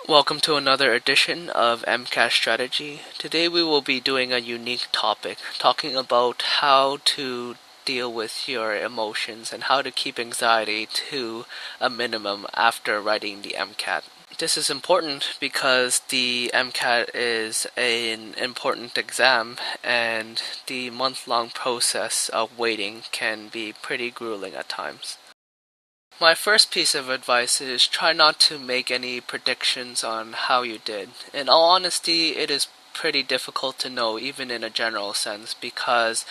Welcome to another edition of MCAT Strategy. Today we will be doing a unique topic, talking about how to deal with your emotions and how to keep anxiety to a minimum after writing the MCAT. This is important because the MCAT is an important exam and the month-long process of waiting can be pretty grueling at times. My first piece of advice is try not to make any predictions on how you did. In all honesty, it is pretty difficult to know even in a general sense because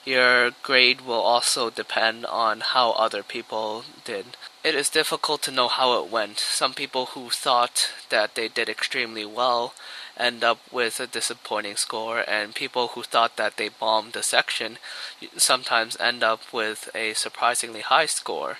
your grade will also depend on how other people did. It is difficult to know how it went. Some people who thought that they did extremely well end up with a disappointing score, and people who thought that they bombed the section sometimes end up with a surprisingly high score.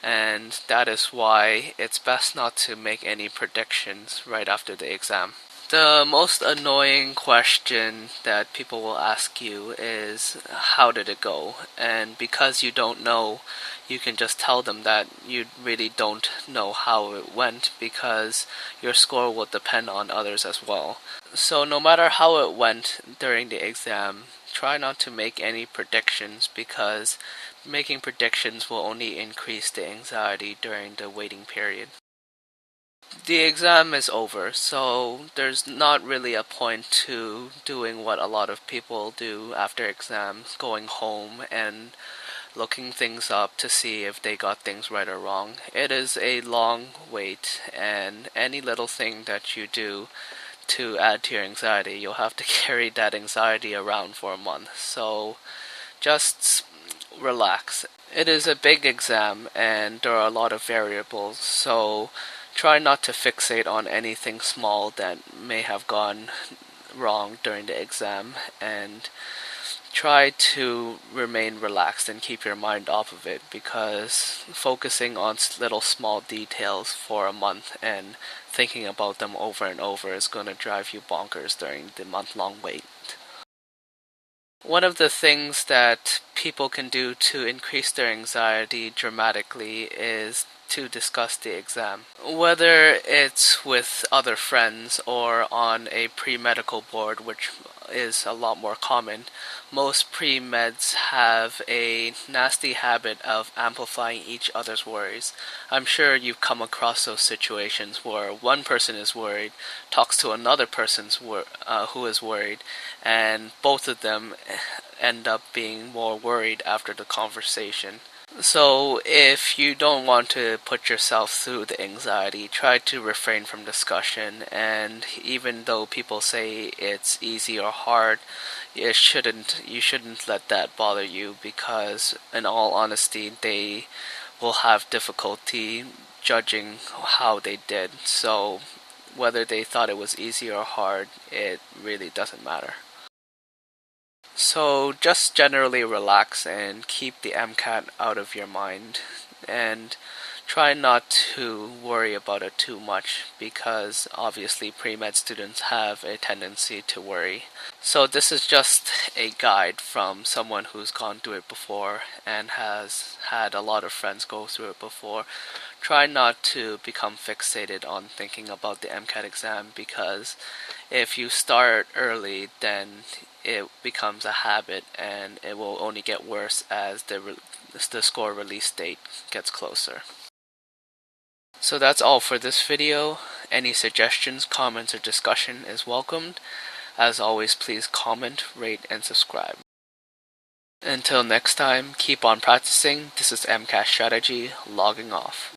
And that is why it's best not to make any predictions right after the exam. The most annoying question that people will ask you is, how did it go? And because you don't know, you can just tell them that you really don't know how it went because your score will depend on others as well. So no matter how it went during the exam, try not to make any predictions because making predictions will only increase the anxiety during the waiting period. The exam is over, so there's not really a point to doing what a lot of people do after exams, going home and looking things up to see if they got things right or wrong. It is a long wait, and any little thing that you do to add to your anxiety, you'll have to carry that anxiety around for a month. So just relax. It is a big exam and there are a lot of variables, so try not to fixate on anything small that may have gone wrong during the exam, and try to remain relaxed and keep your mind off of it because focusing on little small details for a month and thinking about them over and over is going to drive you bonkers during the month-long wait. One of the things that people can do to increase their anxiety dramatically is to discuss the exam. Whether it's with other friends or on a pre-medical board, which is a lot more common, most pre-meds have a nasty habit of amplifying each other's worries. I'm sure you've come across those situations where one person is worried, talks to another person who is worried, and both of them end up being more worried after the conversation. So, if you don't want to put yourself through the anxiety, try to refrain from discussion. And even though people say it's easy or hard, you shouldn't let that bother you because, in all honesty, they will have difficulty judging how they did. So, whether they thought it was easy or hard, it really doesn't matter. So just generally relax and keep the MCAT out of your mind and try not to worry about it too much because obviously pre-med students have a tendency to worry. So this is just a guide from someone who's gone through it before and has had a lot of friends go through it before. Try not to become fixated on thinking about the MCAT exam because if you start early, then it becomes a habit and it will only get worse as the score release date gets closer. So that's all for this video. Any suggestions, comments, or discussion is welcomed. As always, please comment, rate, and subscribe. Until next time, keep on practicing. This is MCAT Strategy, logging off.